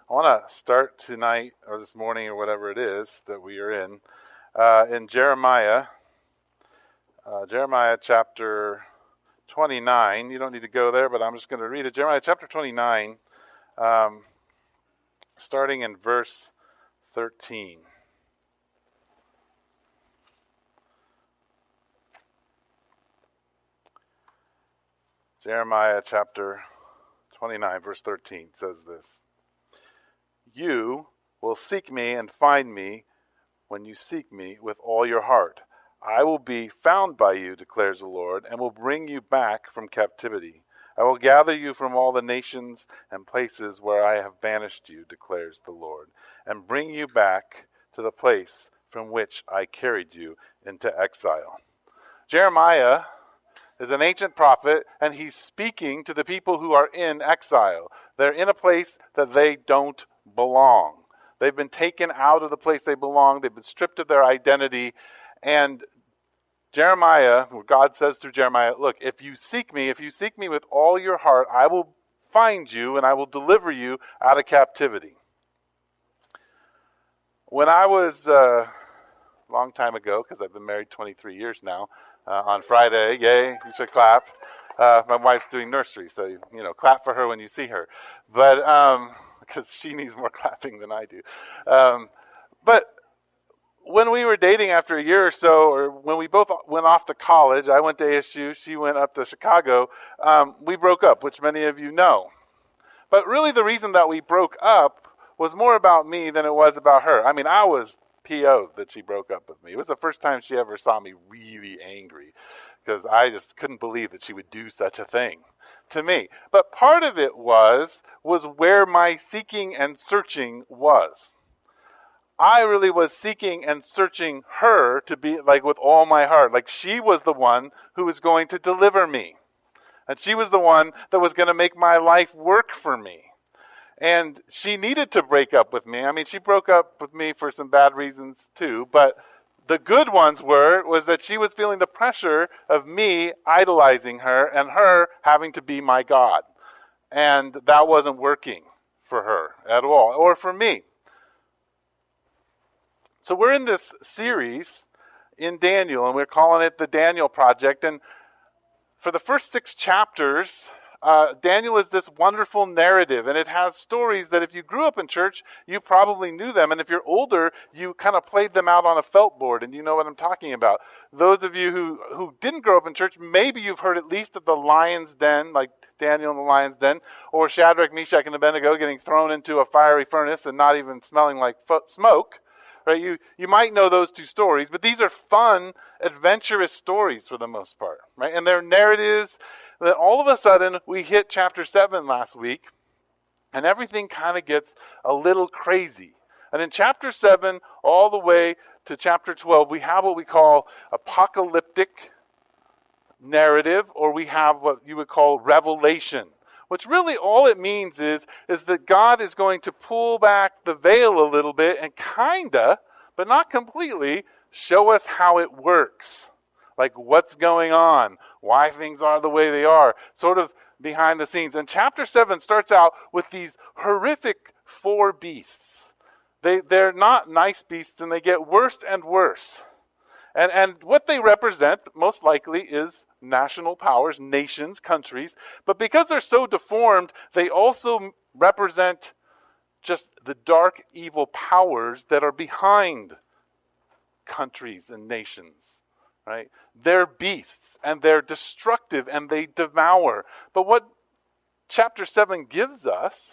I want to start tonight or this morning or whatever it is that we are in Jeremiah, Jeremiah chapter 29. You don't need to go there, but I'm just going to read it. Jeremiah chapter 29, starting in verse 13. Jeremiah chapter 29, verse 13 says this. You will seek me and find me when you seek me with all your heart. I will be found by you, declares the Lord, and will bring you back from captivity. I will gather you from all the nations and places where I have banished you, declares the Lord, and bring you back to the place from which I carried you into exile. Jeremiah is an ancient prophet, and he's speaking to the people who are in exile. They're in a place that they don't belong. They've been taken out of the place they belong. They've been stripped of their identity. And Jeremiah, God says through Jeremiah, look, if you seek me with all your heart, I will find you and I will deliver you out of captivity. When I was, a long time ago, because I've been married 23 years now, on Friday, yay, you should clap. My wife's doing nursery, so, clap for her when you see her. But, because she needs more clapping than I do. But when we were dating after a year or so, or when we both went off to college, I went to ASU, she went up to Chicago, we broke up, which many of you know. But really the reason that we broke up was more about me than it was about her. I mean, I was PO'd that she broke up with me. It was the first time she ever saw me really angry, because I just couldn't believe that she would do such a thing to me. But part of it was where my seeking and searching was. I really was seeking and searching her to be like with all my heart. Like she was the one who was going to deliver me. And she was the one that was going to make my life work for me. And she needed to break up with me. I mean, she broke up with me for some bad reasons too. But the good ones was that she was feeling the pressure of me idolizing her and her having to be my God. And that wasn't working for her at all, or for me. So we're in this series in Daniel, and we're calling it the Daniel Project. And for the first 6 chapters, Daniel is this wonderful narrative, and it has stories that if you grew up in church, you probably knew them. And if you're older, you kind of played them out on a felt board, and you know what I'm talking about. Those of you who didn't grow up in church, maybe you've heard at least of the lion's den, like Daniel in the lion's den, or Shadrach, Meshach, and Abednego getting thrown into a fiery furnace and not even smelling like smoke. Right? You might know those 2 stories, but these are fun, adventurous stories for the most part, right? And they're narratives that all of a sudden we hit chapter 7 last week, and everything kind of gets a little crazy. And in chapter 7 all the way to chapter 12, we have what we call apocalyptic narrative, or we have what you would call revelation. Which really all it means is that God is going to pull back the veil a little bit and kinda, but not completely, show us how it works. Like what's going on, why things are the way they are, sort of behind the scenes. And chapter 7 starts out with these horrific 4 beasts. They're not nice beasts, and they get worse and worse. And what they represent, most likely, is national powers, nations, countries. But because they're so deformed, they also represent just the dark, evil powers that are behind countries and nations. Right? They're beasts, and they're destructive, and they devour. But what chapter 7 gives us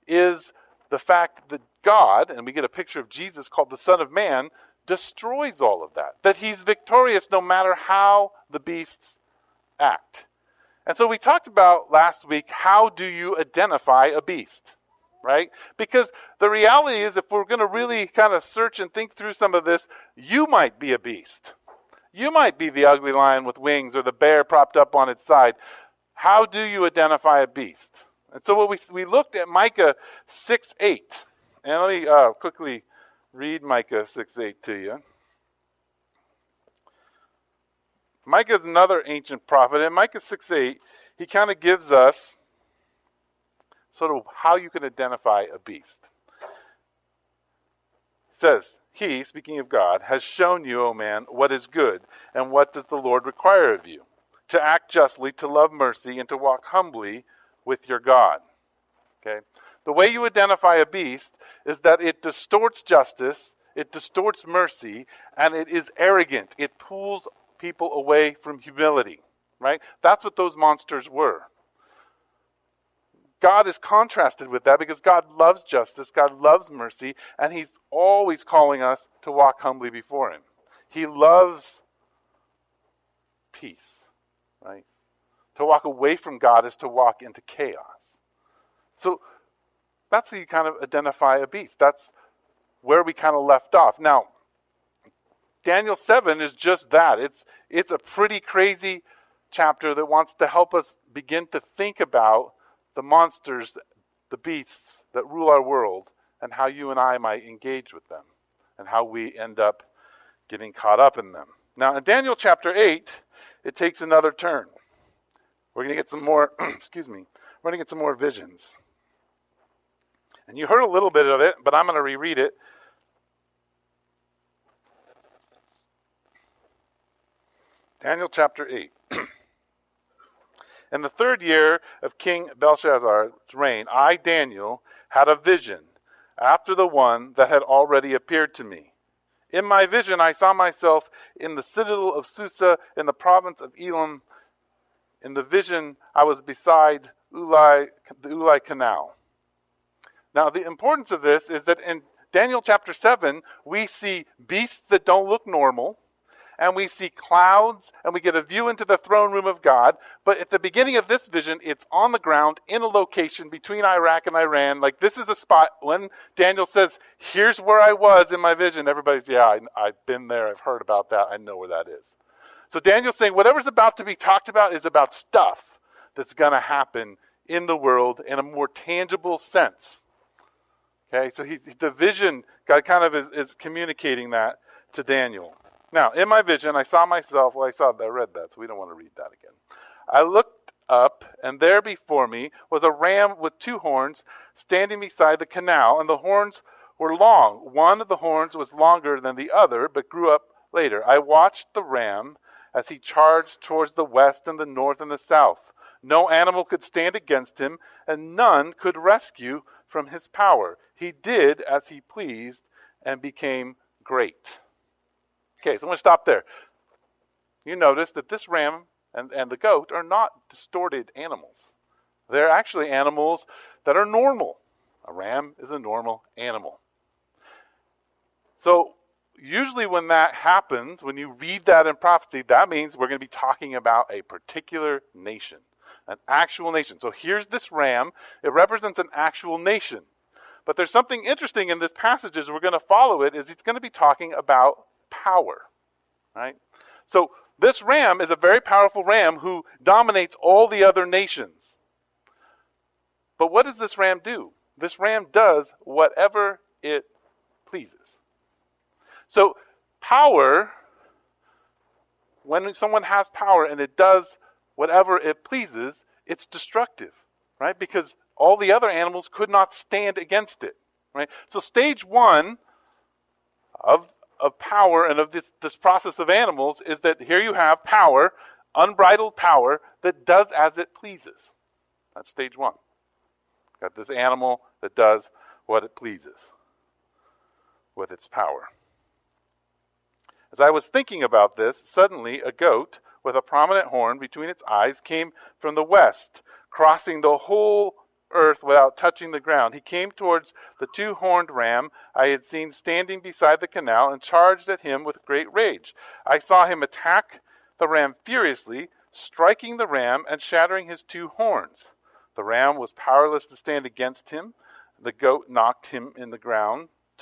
is the fact that God, and we get a picture of Jesus called the Son of Man, destroys all of that. That he's victorious no matter how the beasts act. And so we talked about last week, how do you identify a beast? Right? Because the reality is, if we're going to really kind of search and think through some of this, you might be a beast. You might be the ugly lion with wings or the bear propped up on its side. How do you identify a beast? And so what we looked at Micah 6:8. And let me quickly read Micah 6:8 to you. Micah is another ancient prophet. And Micah 6:8, he kind of gives us sort of how you can identify a beast. says, he, speaking of God, has shown you, O man, what is good, and what does the Lord require of you? To act justly, to love mercy, and to walk humbly with your God. Okay? The way you identify a beast is that it distorts justice, it distorts mercy, and it is arrogant. It pulls people away from humility. Right? That's what those monsters were. God is contrasted with that because God loves justice, God loves mercy, and he's always calling us to walk humbly before him. He loves peace, right? To walk away from God is to walk into chaos. So that's how you kind of identify a beast. That's where we kind of left off. Now, Daniel 7 is just that. It's a pretty crazy chapter that wants to help us begin to think about the monsters, the beasts that rule our world, and how you and I might engage with them, and how we end up getting caught up in them. Now, in Daniel chapter 8, it takes another turn. We're going to get some more, we're going to get some more visions. And you heard a little bit of it, but I'm going to reread it. Daniel chapter 8. In the 3rd year of King Belshazzar's reign, I, Daniel, had a vision after the one that had already appeared to me. In my vision, I saw myself in the citadel of Susa in the province of Elam. In the vision, I was beside the Ulai Canal. Now, the importance of this is that in Daniel chapter 7, we see beasts that don't look normal, and we see clouds, and we get a view into the throne room of God. But at the beginning of this vision, it's on the ground in a location between Iraq and Iran. Like, this is a spot. When Daniel says, here's where I was in my vision, everybody's, yeah, I've been there. I've heard about that. I know where that is. So Daniel's saying whatever's about to be talked about is about stuff that's going to happen in the world in a more tangible sense. Okay, so the vision, God kind of is communicating that to Daniel. Now, in my vision, I saw myself, I read that, so we don't want to read that again. I looked up, and there before me was a ram with 2 horns standing beside the canal, and the horns were long. One of the horns was longer than the other, but grew up later. I watched the ram as he charged towards the west and the north and the south. No animal could stand against him, and none could rescue from his power. He did as he pleased and became great. Okay, so I'm going to stop there. You notice that this ram and the goat are not distorted animals. They're actually animals that are normal. A ram is a normal animal. So usually when that happens, when you read that in prophecy, that means we're going to be talking about a particular nation, an actual nation. So here's this ram. It represents an actual nation. But there's something interesting in this passage as we're going to follow it, is it's going to be talking about power, right? So this ram is a very powerful ram who dominates all the other nations. But what does this ram do? This ram does whatever it pleases. So power, when someone has power and it does whatever it pleases, it's destructive, right? Because all the other animals could not stand against it, right? So stage 1 of power and of this process of animals is that here you have power, unbridled power, that does as it pleases. That's stage 1. Got this animal that does what it pleases with its power. As I was thinking about this, suddenly a goat with a prominent horn between its eyes came from the west, crossing the whole earth without touching the ground. He came towards the 2-horned ram I had seen standing beside the canal and charged at him with great rage. I saw him attack the ram furiously, striking the ram and shattering his 2 horns. The ram was powerless to stand against him. The goat knocked him to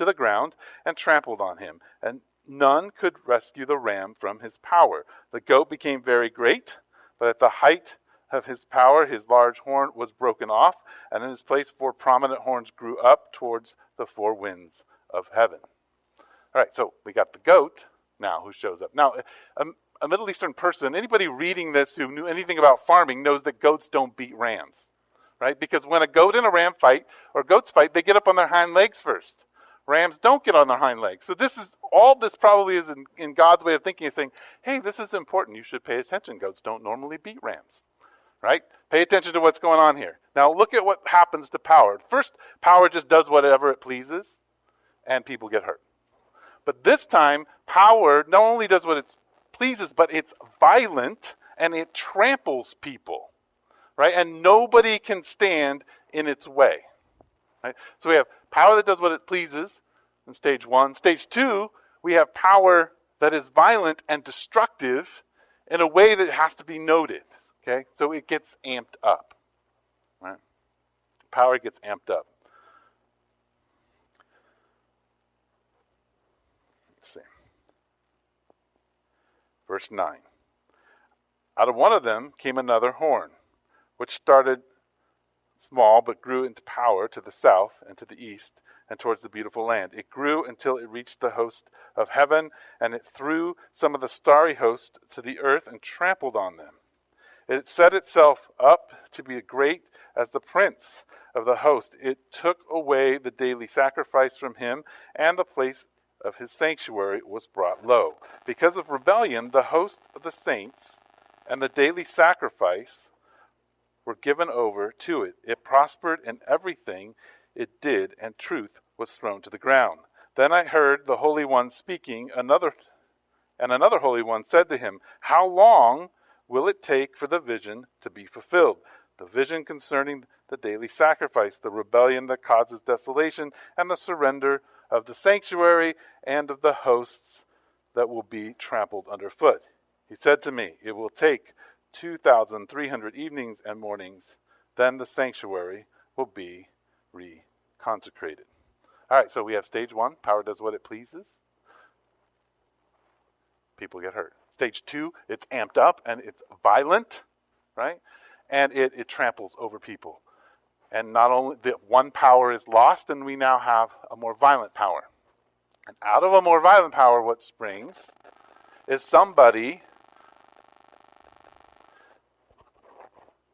the ground and trampled on him, and none could rescue the ram from his power. The goat became very great, but at the height of his power, his large horn was broken off, and in his place 4 prominent horns grew up towards the 4 winds of heaven. All right, so we got the goat now who shows up. Now, a Middle Eastern person, anybody reading this who knew anything about farming knows that goats don't beat rams, right? Because when a goat and a ram fight, or goats fight, they get up on their hind legs first, Rams don't get on their hind legs. So all this probably is in God's way of thinking, is saying, hey, this is important. You should pay attention. Goats don't normally beat rams, right? Pay attention to what's going on here. Now look at what happens to power. First, power just does whatever it pleases, and people get hurt. But this time, power not only does what it pleases, but it's violent, and it tramples people, right? And nobody can stand in its way. Right? So we have power that does what it pleases in stage one. Stage two, we have power that is violent and destructive in a way that has to be noted. Okay, so it gets amped up. Right? Power gets amped up. Let's see. Verse 9. Out of one of them came another horn, which started small but grew into power to the south and to the east and towards the beautiful land. It grew until it reached the host of heaven, and it threw some of the starry host to the earth and trampled on them. It set itself up to be great as the prince of the host. It took away the daily sacrifice from him, and the place of his sanctuary was brought low. Because of rebellion, the host of the saints and the daily sacrifice were given over to it. It prospered in everything it did, and truth was thrown to the ground. Then I heard the Holy One speaking, another Holy One said to him, how long will it take for the vision to be fulfilled? The vision concerning the daily sacrifice, the rebellion that causes desolation, and the surrender of the sanctuary and of the hosts that will be trampled underfoot. He said to me, it will take 2,300 evenings and mornings, then the sanctuary will be reconsecrated. All right, so we have stage one, power does what it pleases. People get hurt. Stage two, it's amped up and it's violent, right? And it tramples over people. And not only that one power is lost, and we now have a more violent power. And out of a more violent power, what springs is somebody,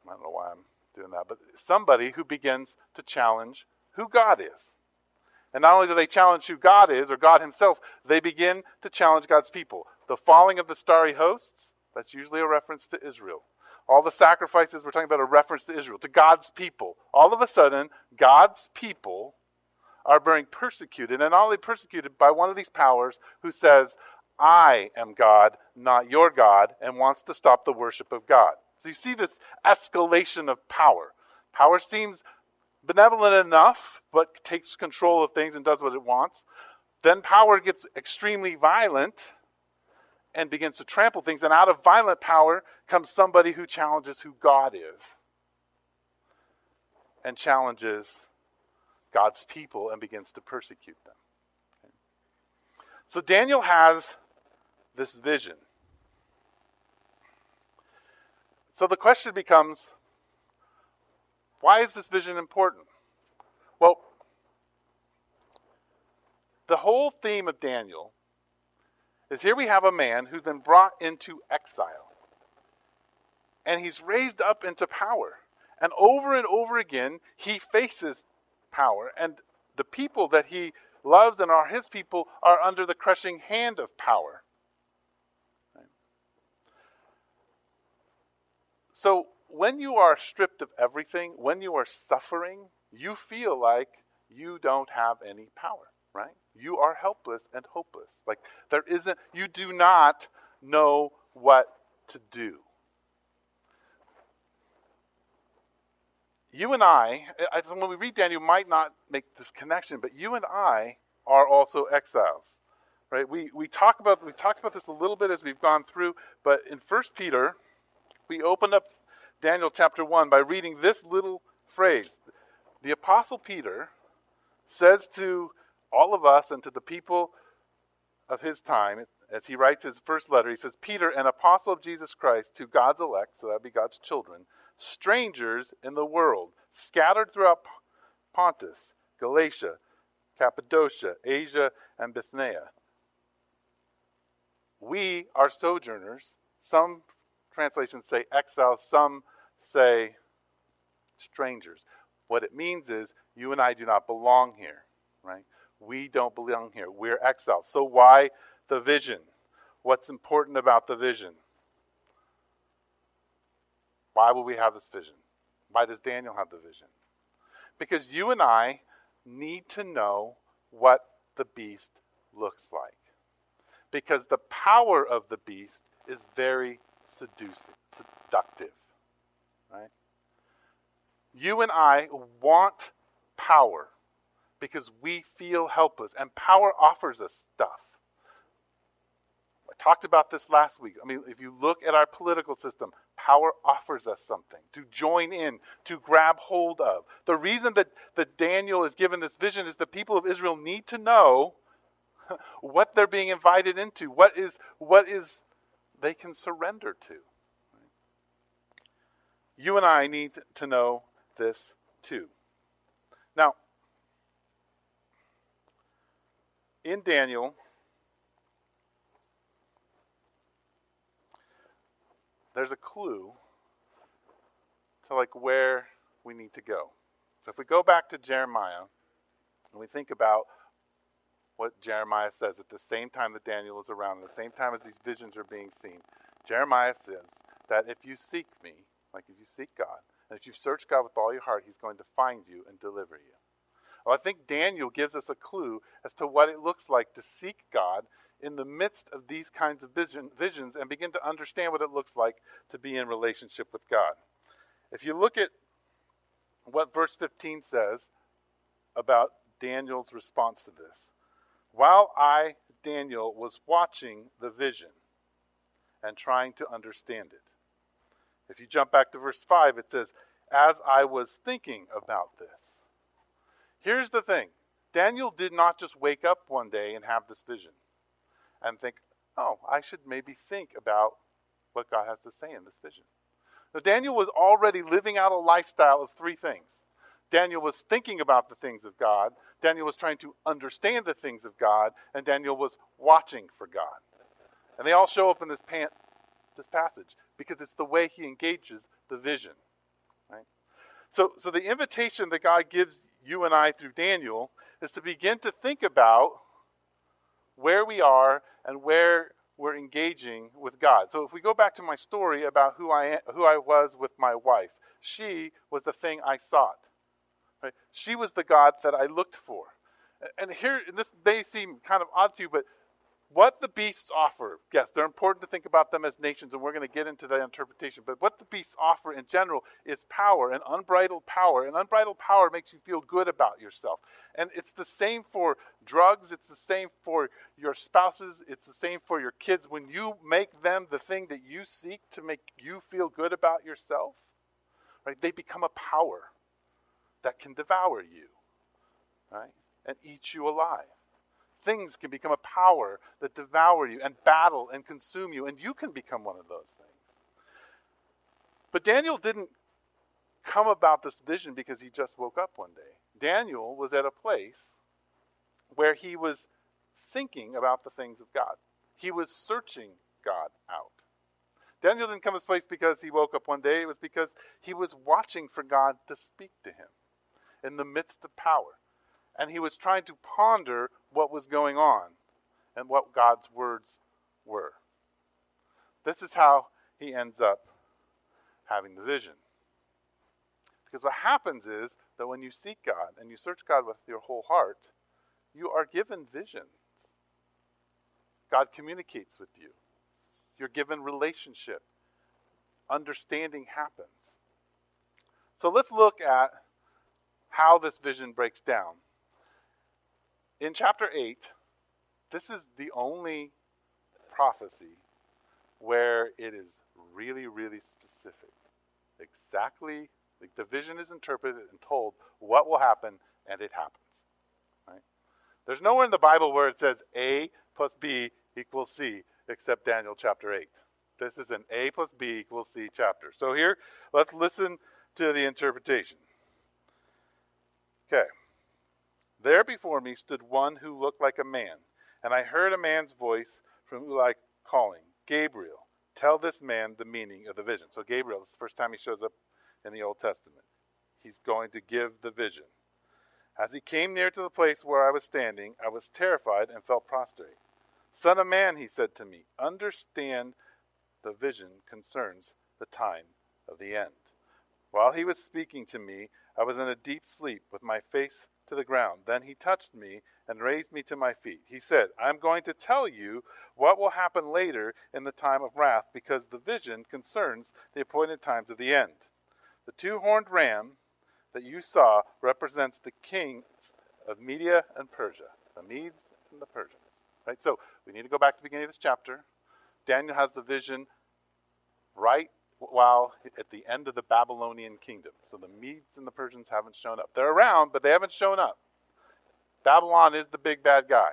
I don't know why I'm doing that, but somebody who begins to challenge who God is. And not only do they challenge who God is, or God himself, they begin to challenge God's people. The falling of the starry hosts, that's usually a reference to Israel. All the sacrifices we're talking about are a reference to Israel, to God's people. All of a sudden, God's people are being persecuted, and not only persecuted by one of these powers who says, I am God, not your God, and wants to stop the worship of God. So you see this escalation of power. Power seems benevolent enough, but takes control of things and does what it wants. Then power gets extremely violent and begins to trample things. And out of violent power comes somebody who challenges who God is. And challenges God's people and begins to persecute them. Okay. So Daniel has this vision. So the question becomes, why is this vision important? Well, the whole theme of Daniel is here we have a man who's been brought into exile. And he's raised up into power. And over again, he faces power. And the people that he loves and are his people are under the crushing hand of power. Right? So when you are stripped of everything, when you are suffering, you feel like you don't have any power, right? You are helpless and hopeless. Like you do not know what to do. You and I, when we read Daniel, you might not make this connection, but you and I are also exiles, right? We talked about this a little bit as we've gone through, but in 1 Peter, we opened up Daniel chapter 1 by reading this little phrase. The Apostle Peter says to all of us and to the people of his time, as he writes his first letter, he says, Peter, an apostle of Jesus Christ, to God's elect, so that would be God's children, strangers in the world, scattered throughout Pontus, Galatia, Cappadocia, Asia, and Bithynia. We are sojourners. Some translations say exiles, some say strangers. What it means is you and I do not belong here, right? We don't belong here. We're exiles. So why the vision? What's important about the vision? Why will we have this vision? Why does Daniel have the vision? Because you and I need to know what the beast looks like. Because the power of the beast is very seductive. Right? You and I want power because we feel helpless, and power offers us stuff. I talked about this last week. I mean, if you look at our political system, power offers us something to join in, to grab hold of. The reason that Daniel is given this vision is the people of Israel need to know what they're being invited into, what is they can surrender to. You and I need to know this too. Now, in Daniel, there's a clue to where we need to go. So if we go back to Jeremiah and we think about what Jeremiah says at the same time that Daniel is around, at the same time as these visions are being seen, Jeremiah says that if you seek me, if you seek God, and if you search God with all your heart, he's going to find you and deliver you. Well, I think Daniel gives us a clue as to what it looks like to seek God in the midst of these kinds of visions and begin to understand what it looks like to be in relationship with God. If you look at what verse 15 says about Daniel's response to this. While I, Daniel, was watching the vision and trying to understand it. If you jump back to verse 5, it says, as I was thinking about this. Here's the thing. Daniel did not just wake up one day and have this vision and think, oh, I should maybe think about what God has to say in this vision. Now, Daniel was already living out a lifestyle of three things. Daniel was thinking about the things of God. Daniel was trying to understand the things of God. And Daniel was watching for God. And they all show up in this passage because it's the way he engages the vision. Right? So the invitation that God gives you and I through Daniel is to begin to think about where we are and where we're engaging with God. So if we go back to my story about who I was with my wife, she was the thing I sought. Right? She was the God that I looked for. And here, this may seem kind of odd to you, but what the beasts offer, yes, they're important to think about them as nations, and we're going to get into that interpretation, but what the beasts offer in general is power and unbridled power. And unbridled power makes you feel good about yourself. And it's the same for drugs, it's the same for your spouses, it's the same for your kids. When you make them the thing that you seek to make you feel good about yourself, right, they become a power that can devour you, right, and eat you alive. Things can become a power that devour you and battle and consume you, and you can become one of those things. But Daniel didn't come about this vision because he just woke up one day. Daniel was at a place where he was thinking about the things of God. He was searching God out. Daniel didn't come to this place because he woke up one day. It was because he was watching for God to speak to him in the midst of power. And he was trying to ponder what was going on and what God's words were. This is how he ends up having the vision. Because what happens is that when you seek God and you search God with your whole heart, you are given visions. God communicates with you. You're given relationship. Understanding happens. So let's look at how this vision breaks down. In chapter 8, this is the only prophecy where it is really, really specific. Exactly, the vision is interpreted and told what will happen, and it happens. Right? There's nowhere in the Bible where it says A plus B equals C, except Daniel chapter 8. This is an A plus B equals C chapter. So here, let's listen to the interpretation. Okay. There before me stood one who looked like a man, and I heard a man's voice from Ulai calling, Gabriel, tell this man the meaning of the vision. So Gabriel, this is the first time he shows up in the Old Testament. He's going to give the vision. As he came near to the place where I was standing, I was terrified and fell prostrate. Son of man, he said to me, understand the vision concerns the time of the end. While he was speaking to me, I was in a deep sleep with my face to the ground. Then he touched me and raised me to my feet. He said, I am going to tell you what will happen later in the time of wrath, because the vision concerns the appointed times of the end. The two-horned ram that you saw represents the kings of Media and Persia, the Medes and the Persians. Right? So we need to go back to the beginning of this chapter. Daniel has the vision right while at the end of the Babylonian kingdom. So the Medes and the Persians haven't shown up. They're around, but they haven't shown up. Babylon is the big bad guy.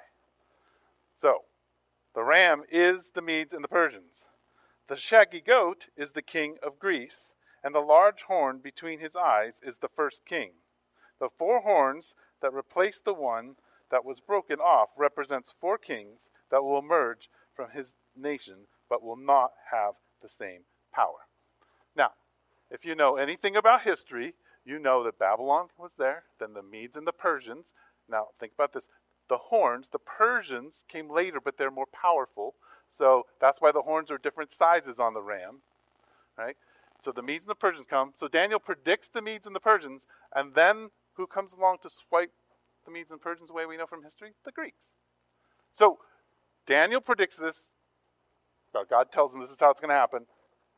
So the ram is the Medes and the Persians. The shaggy goat is the king of Greece, and the large horn between his eyes is the first king. The four horns that replace the one that was broken off represents four kings that will emerge from his nation, but will not have the same power. Now, if you know anything about history, you know that Babylon was there, then the Medes and the Persians. Now, think about this. The horns, the Persians came later, but they're more powerful. So that's why the horns are different sizes on the ram, right? So the Medes and the Persians come. So Daniel predicts the Medes and the Persians, and then who comes along to swipe the Medes and Persians away, we know from history? The Greeks. So Daniel predicts this. God tells him this is how it's going to happen,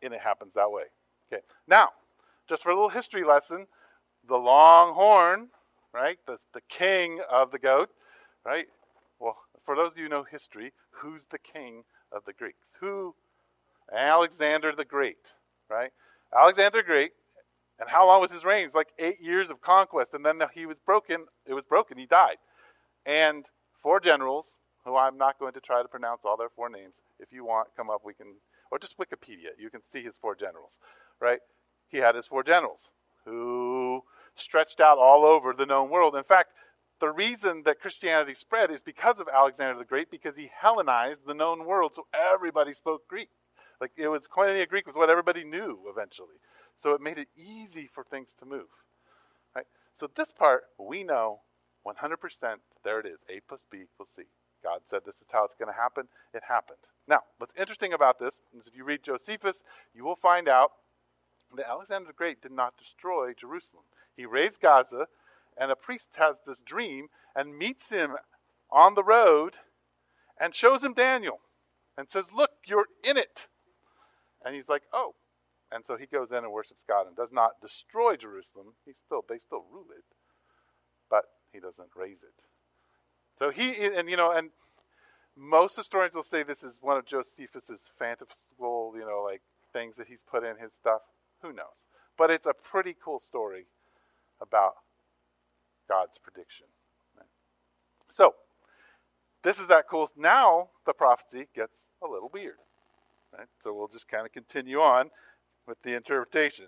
and it happens that way. Okay. Now, just for a little history lesson, the long horn, right, the king of the goat, right? Well, for those of you who know history, who's the king of the Greeks? Who? Alexander the Great, right? Alexander the Great. And how long was his reign? It was like 8 years of conquest, and then he was broken. It was broken. He died. And four generals, who I'm not going to try to pronounce all their four names. If you want, come up, we can, or just Wikipedia. You can see his four generals, right? He had his four generals who stretched out all over the known world. In fact, the reason that Christianity spread is because of Alexander the Great, because he Hellenized the known world, so everybody spoke Greek. Like, it was Koinonia Greek was what everybody knew eventually. So it made it easy for things to move, right? So this part, we know 100%, there it is, A plus B equals C. God said this is how it's going to happen. It happened. Now, what's interesting about this is if you read Josephus, you will find out that Alexander the Great did not destroy Jerusalem. He raised Gaza, and a priest has this dream and meets him on the road and shows him Daniel and says, look, you're in it. And he's like, oh. And so he goes in and worships God and does not destroy Jerusalem. They still rule it, but he doesn't raise it. So and most historians will say this is one of Josephus's fanciful, like things that he's put in his stuff. Who knows? But it's a pretty cool story about God's prediction. Right? So this is that cool. Now the prophecy gets a little weird. Right? So we'll just kind of continue on with the interpretation.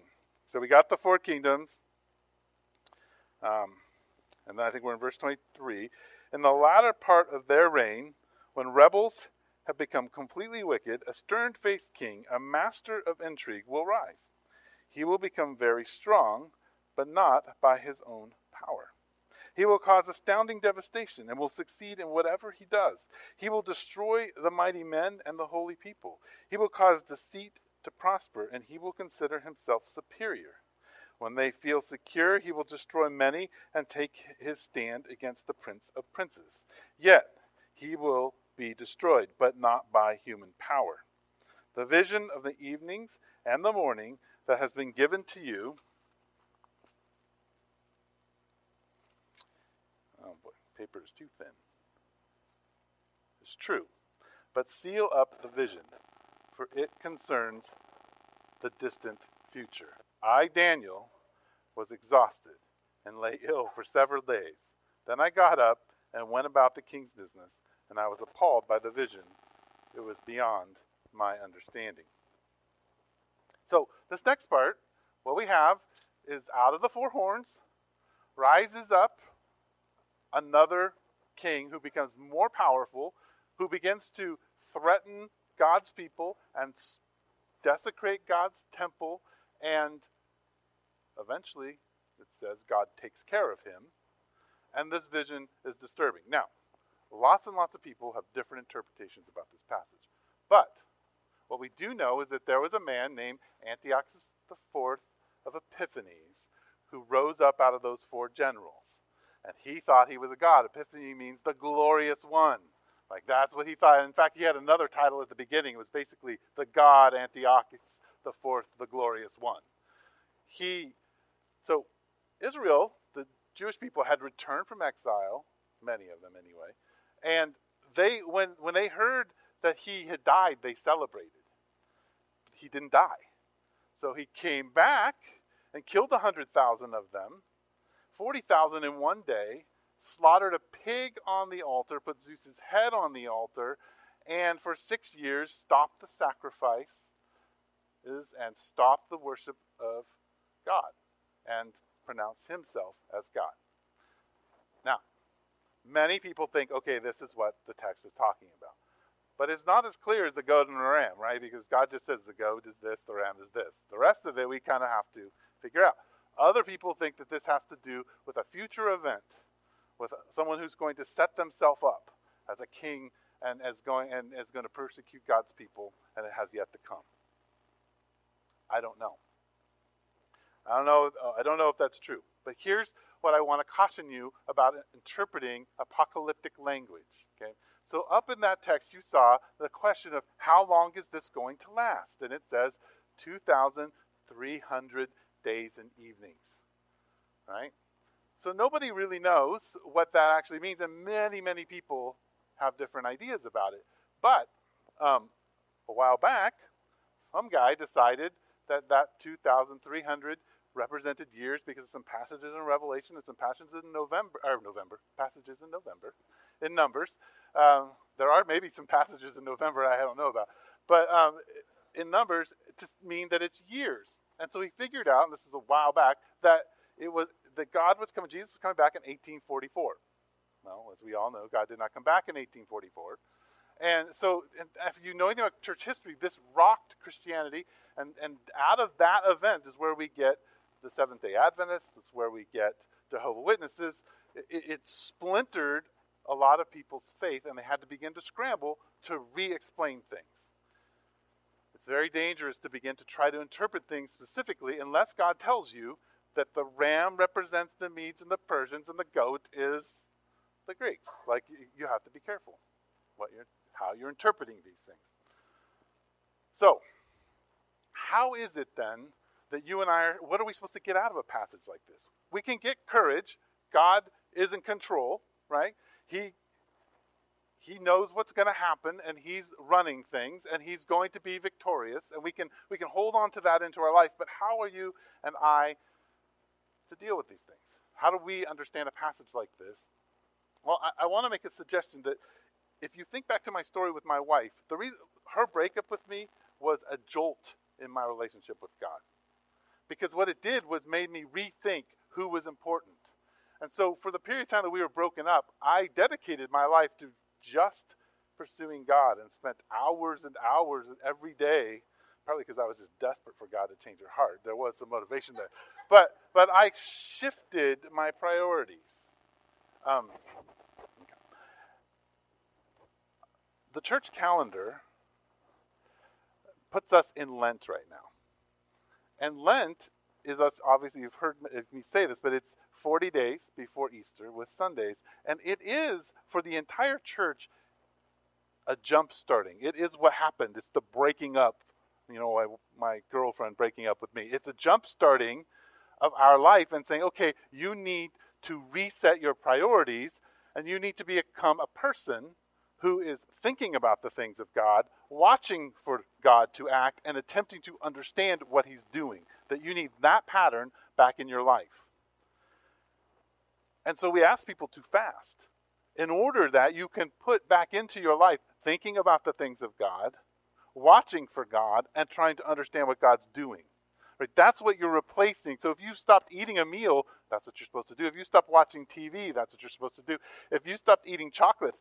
So we got the four kingdoms. And then I think we're in verse 23. In the latter part of their reign, when rebels have become completely wicked, a stern-faced king, a master of intrigue, will rise. He will become very strong, but not by his own power. He will cause astounding devastation and will succeed in whatever he does. He will destroy the mighty men and the holy people. He will cause deceit to prosper, and he will consider himself superior. When they feel secure, he will destroy many and take his stand against the prince of princes. Yet he will be destroyed, but not by human power. The vision of the evenings and the morning that has been given to you. Oh boy, paper is too thin. It's true, but seal up the vision, for it concerns the distant future. I, Daniel, was exhausted and lay ill for several days. Then I got up and went about the king's business, and I was appalled by the vision. It was beyond my understanding. So this next part, what we have is out of the four horns rises up another king who becomes more powerful, who begins to threaten God's people and desecrate God's temple, and eventually it says God takes care of him. And this vision is disturbing. Now, lots and lots of people have different interpretations about this passage. But what we do know is that there was a man named Antiochus IV of Epiphanes who rose up out of those four generals. And he thought he was a god. Epiphany means the glorious one. Like, that's what he thought. In fact, he had another title at the beginning. It was basically the god Antiochus IV, the glorious one. So Israel, the Jewish people, had returned from exile, many of them anyway, and they, when they heard that he had died, they celebrated. He didn't die. So he came back and killed 100,000 of them, 40,000 in one day, slaughtered a pig on the altar, put Zeus's head on the altar, and for 6 years stopped the sacrifices and stopped the worship of God and pronounced himself as God. Now, many people think, okay, this is what the text is talking about. But it's not as clear as the goat and the ram, right? Because God just says the goat is this, the ram is this. The rest of it we kind of have to figure out. Other people think that this has to do with a future event, with someone who's going to set themselves up as a king and is going to persecute God's people, and it has yet to come. I don't know. I don't know if that's true. But here's what I want to caution you about interpreting apocalyptic language. Okay? So up in that text you saw the question of how long is this going to last? And it says 2,300 days and evenings. Right? So nobody really knows what that actually means, and many, many people have different ideas about it. But a while back, some guy decided that 2,300 represented years because of some passages in Revelation and some passages in passages in Numbers. There are maybe some passages in November I don't know about. But in Numbers, to mean that it's years. And so he figured out, and this is a while back, that Jesus was coming back in 1844. Well, as we all know, God did not come back in 1844. And so, if you know anything about church history, this rocked Christianity, and out of that event is where we get the Seventh-day Adventists, it's where we get Jehovah's Witnesses. It splintered a lot of people's faith, and they had to begin to scramble to re-explain things. It's very dangerous to begin to try to interpret things specifically unless God tells you that the ram represents the Medes and the Persians and the goat is the Greeks. Like, you have to be careful how you're interpreting these things. So, how is it then that you and what are we supposed to get out of a passage like this? We can get courage. God is in control, right? He knows what's going to happen, and he's running things, and he's going to be victorious, and we can hold on to that into our life. But how are you and I to deal with these things? How do we understand a passage like this? Well, I want to make a suggestion that if you think back to my story with my wife, the reason her breakup with me was a jolt in my relationship with God. Because what it did was made me rethink who was important. And so for the period of time that we were broken up, I dedicated my life to just pursuing God and spent hours and hours every day, partly because I was just desperate for God to change her heart. There was some motivation there. But I shifted my priorities. The church calendar puts us in Lent right now. And Lent is us, obviously you've heard me say this, but it's 40 days before Easter with Sundays. And it is, for the entire church, a jump starting. It is what happened. It's the breaking up, my girlfriend breaking up with me. It's a jump starting of our life and saying, okay, you need to reset your priorities, and you need to become a person who is thinking about the things of God, watching for God to act, and attempting to understand what he's doing. That you need that pattern back in your life. And so we ask people to fast in order that you can put back into your life thinking about the things of God, watching for God, and trying to understand what God's doing. Right? That's what you're replacing. So if you stopped eating a meal, that's what you're supposed to do. If you stopped watching TV, that's what you're supposed to do. If you stopped eating chocolate,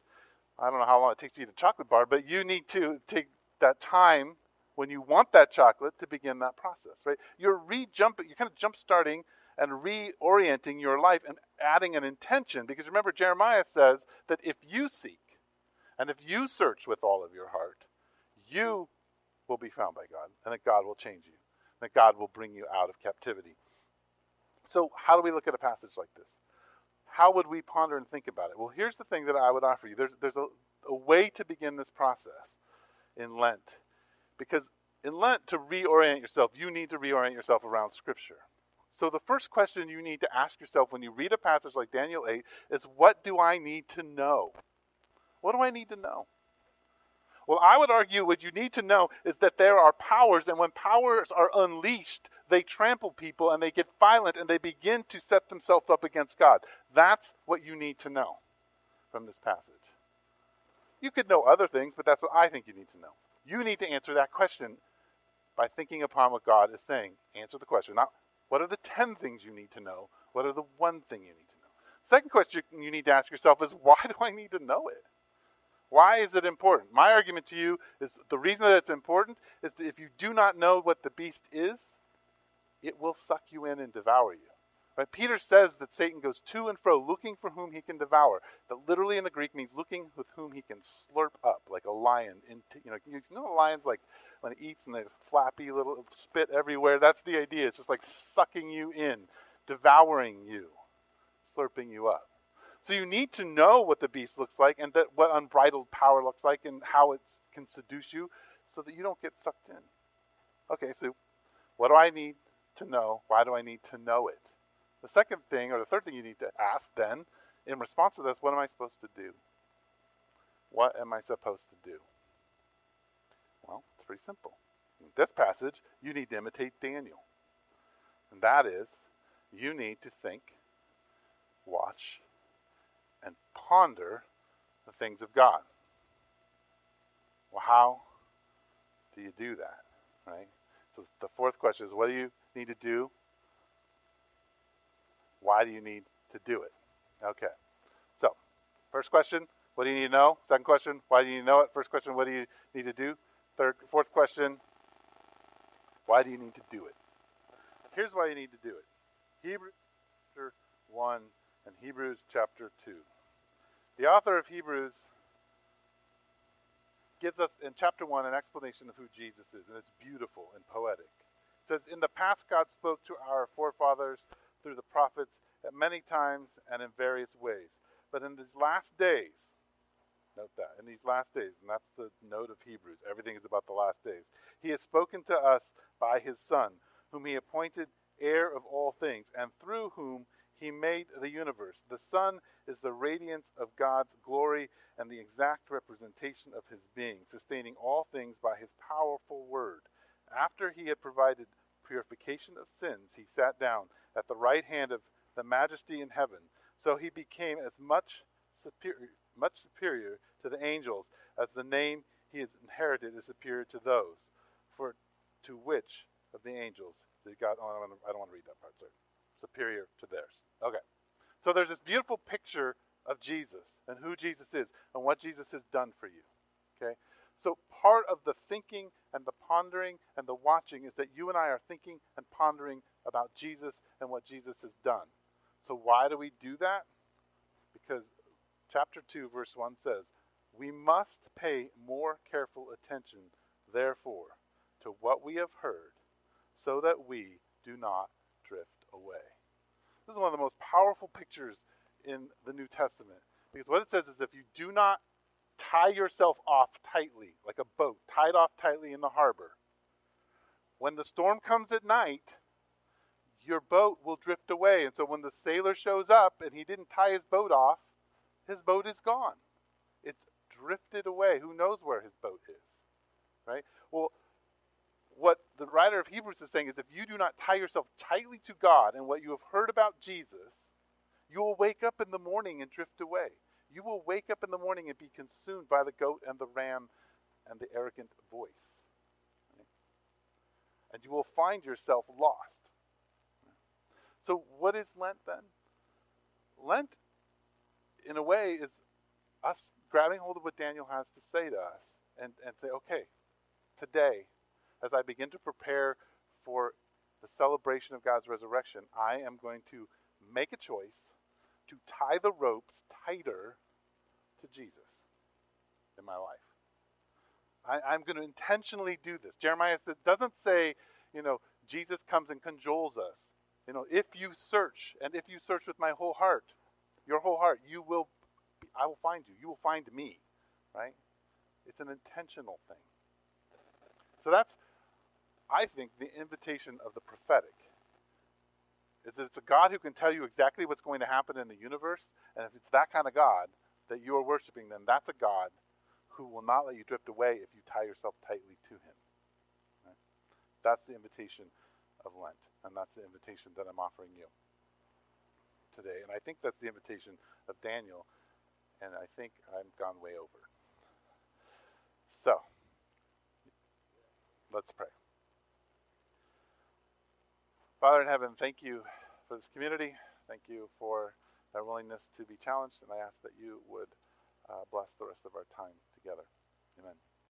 I don't know how long it takes to eat a chocolate bar, but you need to take that time when you want that chocolate to begin that process, right? You're kind of jump starting and reorienting your life and adding an intention. Because remember, Jeremiah says that if you seek and if you search with all of your heart, you will be found by God, and that God will change you, that God will bring you out of captivity. So how do we look at a passage like this? How would we ponder and think about it? Well, here's the thing that I would offer you. There's a way to begin this process in Lent. Because in Lent, to reorient yourself, you need to reorient yourself around Scripture. So the first question you need to ask yourself when you read a passage like Daniel 8 is, what do I need to know? What do I need to know? Well, I would argue what you need to know is that there are powers, and when powers are unleashed, they trample people and they get violent and they begin to set themselves up against God. That's what you need to know from this passage. You could know other things, but that's what I think you need to know. You need to answer that question by thinking upon what God is saying. Answer the question. Not what are the 10 things you need to know? What are the one thing you need to know? Second question you need to ask yourself is, why do I need to know it? Why is it important? My argument to you is the reason that it's important is that if you do not know what the beast is, it will suck you in and devour you. Right? Peter says that Satan goes to and fro looking for whom he can devour. That literally in the Greek means looking with whom he can slurp up, like a lion. You know lions, like when it eats and they flappy little spit everywhere. That's the idea. It's just like sucking you in, devouring you, slurping you up. So you need to know what the beast looks like and that what unbridled power looks like and how it can seduce you so that you don't get sucked in. Okay, so what do I need to know? Why do I need to know it? The second thing, or the third thing you need to ask then, in response to this, what am I supposed to do? What am I supposed to do? Well, it's pretty simple. In this passage, you need to imitate Daniel. And that is, you need to think, watch, and ponder the things of God. Well, how do you do that, right? So the fourth question is, what do you need to do? Why do you need to do it? Okay. So, first question, what do you need to know? Second question, why do you need to know it? First question, what do you need to do? Fourth question, why do you need to do it? Here's why you need to do it. Hebrews chapter 1 and Hebrews chapter 2. The author of Hebrews gives us in chapter 1 an explanation of who Jesus is, and it's beautiful and poetic. It says, in the past God spoke to our forefathers through the prophets at many times and in various ways. But in these last days, note that, in these last days, and that's the note of Hebrews, everything is about the last days, he has spoken to us by his Son, whom he appointed heir of all things, and through whom he made the universe. The Son is the radiance of God's glory and the exact representation of his being, sustaining all things by his powerful word. After he had provided purification of sins, he sat down at the right hand of the majesty in heaven. So he became as much superior to the angels as the name he has inherited is superior to those. For to which of the angels did God... Oh, I don't want to read that part, sorry. Superior to theirs. Okay. So there's this beautiful picture of Jesus and who Jesus is and what Jesus has done for you. Okay? So part of the thinking and the pondering and the watching is that you and I are thinking and pondering about Jesus and what Jesus has done. So why do we do that? Because chapter 2, verse 1 says, we must pay more careful attention, therefore, to what we have heard, so that we do not drift away. This is one of the most powerful pictures in the New Testament. Because what it says is if you do not tie yourself off tightly, like a boat, tied off tightly in the harbor, when the storm comes at night, your boat will drift away. And so when the sailor shows up and he didn't tie his boat off, his boat is gone. It's drifted away. Who knows where his boat is, right? Well, what the writer of Hebrews is saying is if you do not tie yourself tightly to God and what you have heard about Jesus, you will wake up in the morning and drift away. You will wake up in the morning and be consumed by the goat and the ram and the arrogant voice. Right? And you will find yourself lost. So what is Lent then? Lent, in a way, is us grabbing hold of what Daniel has to say to us and say, okay, today, as I begin to prepare for the celebration of God's resurrection, I am going to make a choice to tie the ropes tighter to Jesus in my life. I'm going to intentionally do this. Jeremiah doesn't say, Jesus comes and cajoles us. If you search, and if you search with my whole heart, your whole heart, I will find you. You will find me, right? It's an intentional thing. So that's, I think, the invitation of the prophetic. It's a God who can tell you exactly what's going to happen in the universe, and if it's that kind of God that you are worshiping, then that's a God who will not let you drift away if you tie yourself tightly to him. Right? That's the invitation of Lent, and that's the invitation that I'm offering you today. And I think that's the invitation of Daniel, and I think I've gone way over. So, let's pray. Father in heaven, thank you for this community. Thank you for their willingness to be challenged, and I ask that you would bless the rest of our time together.